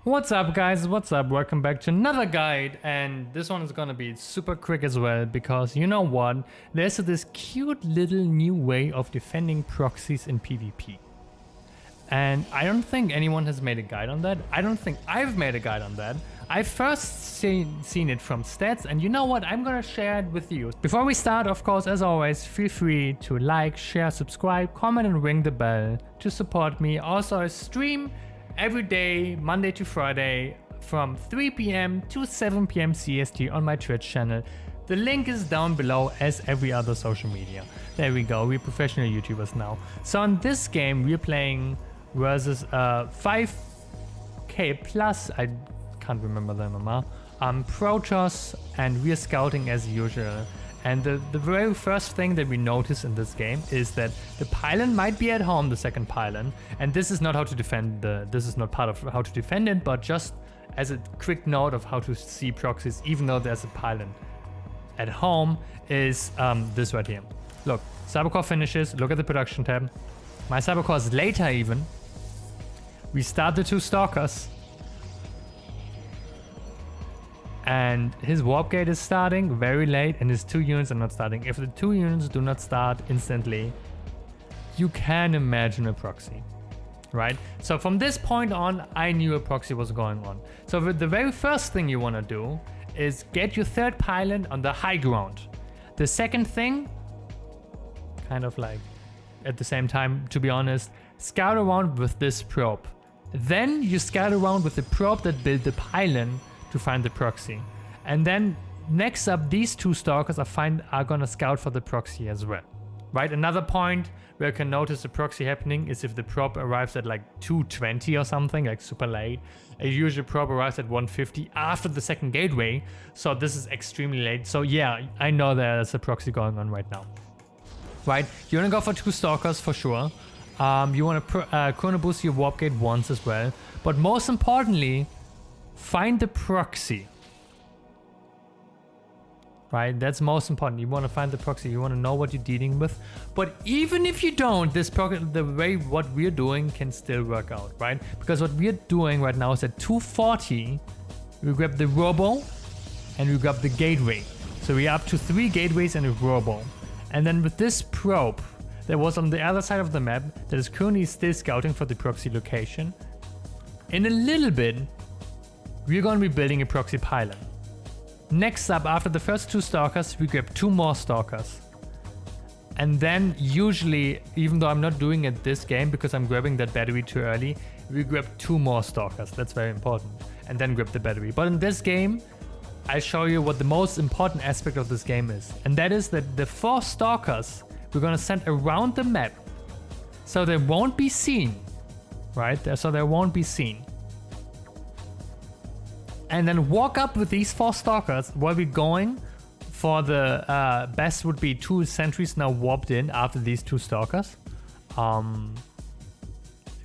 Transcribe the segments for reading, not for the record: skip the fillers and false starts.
What's up guys, what's up, welcome back to another guide, and this one is gonna be super quick as well because you know what, there's this cute little new way of defending proxies in PvP. And I don't think anyone has made a guide on that. I don't think I've made a guide on that. I've first seen it from stats, and you know what, I'm gonna share it with you. Before we start, of course, as always, feel free to like, share, subscribe, comment and ring the bell to support me. Also I stream every day, Monday to Friday, from 3 PM to 7 PM CST on my Twitch channel. The link is down below as every other social media. There we go, we're professional YouTubers now. So in this game, we're playing versus 5k plus, I can't remember them anymore, Protoss, and we're scouting as usual. And the very first thing that we notice in this game is that the pylon might be at home, the second pylon, and this is not how to defend this is not part of how to defend it, but just as a quick note of how to see proxies, even though there's a pylon at home, is this right here. Look, Cybercore finishes, look at the production tab. My Cybercore is later even. We start the two Stalkers. And his warp gate is starting very late and his 2 units are not starting. If the 2 units do not start instantly, you can imagine a proxy, right? So from this point on, I knew a proxy was going on. So the very first thing you want to do is get your third pylon on the high ground. The second thing, kind of like at the same time, to be honest, scout around with this probe. Then you scout around with the probe that built the pylon to find the proxy. And then next up, these 2 Stalkers are gonna scout for the proxy as well, right? Another point where you can notice the proxy happening is if the probe arrives at like 2:20 or something, like super late. A usual probe arrives at 1:50 after the second gateway, so this is extremely late. So yeah, I know there's a proxy going on right now, right? You wanna go for 2 Stalkers for sure. You wanna chrono boost your warp gate once as well, but most importantly, find the proxy, right? That's most important. You want to find the proxy. You want to know what you're dealing with. But even if you don't, the way what we're doing can still work out, right? Because what we're doing right now is at 240, we grab the robo and we grab the gateway. So we're up to 3 gateways and a robo. And then with this probe that was on the other side of the map that is currently still scouting for the proxy location, in a little bit, we're going to be building a proxy pylon. Next up, after the first 2 Stalkers, we grab 2 more Stalkers. And then usually, even though I'm not doing it this game because I'm grabbing that battery too early, we grab 2 more Stalkers. That's very important. And then grab the battery. But in this game, I'll show you what the most important aspect of this game is. And that is that the 4 Stalkers we're going to send around the map so they won't be seen, right? So they won't be seen. And then walk up with these 4 Stalkers while we're going for the best would be 2 sentries now warped in after these 2 Stalkers.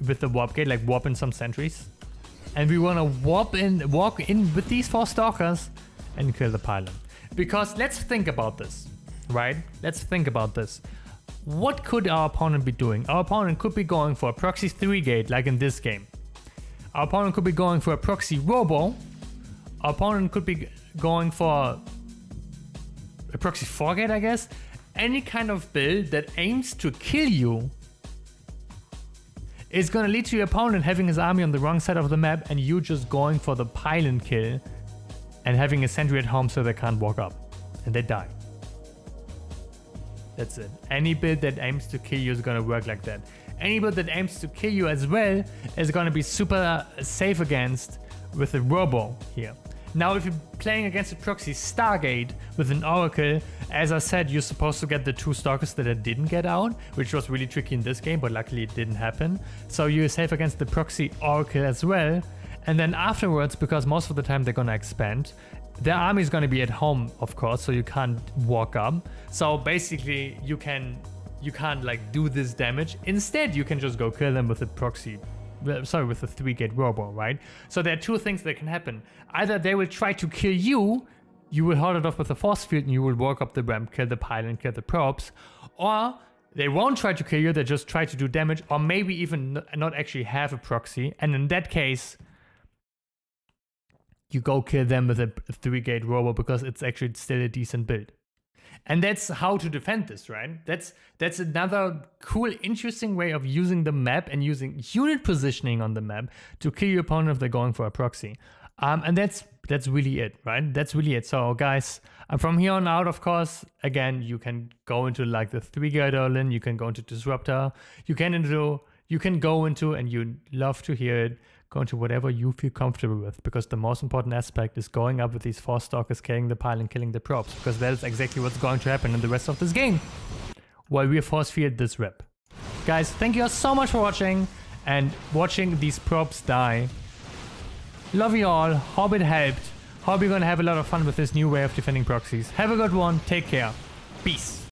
With the warp gate, like warp in some sentries. And we want to walk in with these 4 Stalkers and kill the pylon. Because let's think about this, right? Let's think about this. What could our opponent be doing? Our opponent could be going for a proxy 3 gate, like in this game. Our opponent could be going for a proxy robo. Our opponent could be going for a proxy 4 gate, I guess. Any kind of build that aims to kill you is going to lead to your opponent having his army on the wrong side of the map and you just going for the pylon kill and having a sentry at home so they can't walk up and they die. That's it. Any build that aims to kill you is going to work like that. Any build that aims to kill you as well is going to be super safe against with a robo here. Now if you're playing against a proxy Stargate with an Oracle, as I said, you're supposed to get the 2 Stalkers that I didn't get out, which was really tricky in this game, but luckily it didn't happen. So you're safe against the proxy Oracle as well. And then afterwards, because most of the time they're gonna expand, their army is gonna be at home, of course, so you can't walk up. So basically you can't like do this damage. Instead, you can just go kill them with a proxy. Sorry, with a 3 gate robo, right? So there are 2 things that can happen. Either they will try to kill you, you will hold it off with a force field and you will walk up the ramp, kill the pylon, kill the probes, or they won't try to kill you, they just try to do damage, or maybe even not actually have a proxy, and in that case, you go kill them with a 3-gate robo because it's actually still a decent build. And that's how to defend this, right? That's another cool, interesting way of using the map and using unit positioning on the map to kill your opponent if they're going for a proxy. And that's really it, right? That's really it. So guys, from here on out, of course, again, you can go into like the 3-gate Erlin, you can go into Disruptor, you can go into, and you love to hear it, go into whatever you feel comfortable with, because the most important aspect is going up with these 4 stalkers, carrying the pile and killing the props, because that is exactly what's going to happen in the rest of this game while we force feed this rep. Guys, thank you so much for watching and watching these props die. Love you all, hope it helped, hope you're gonna have a lot of fun with this new way of defending proxies. Have a good one, take care, peace.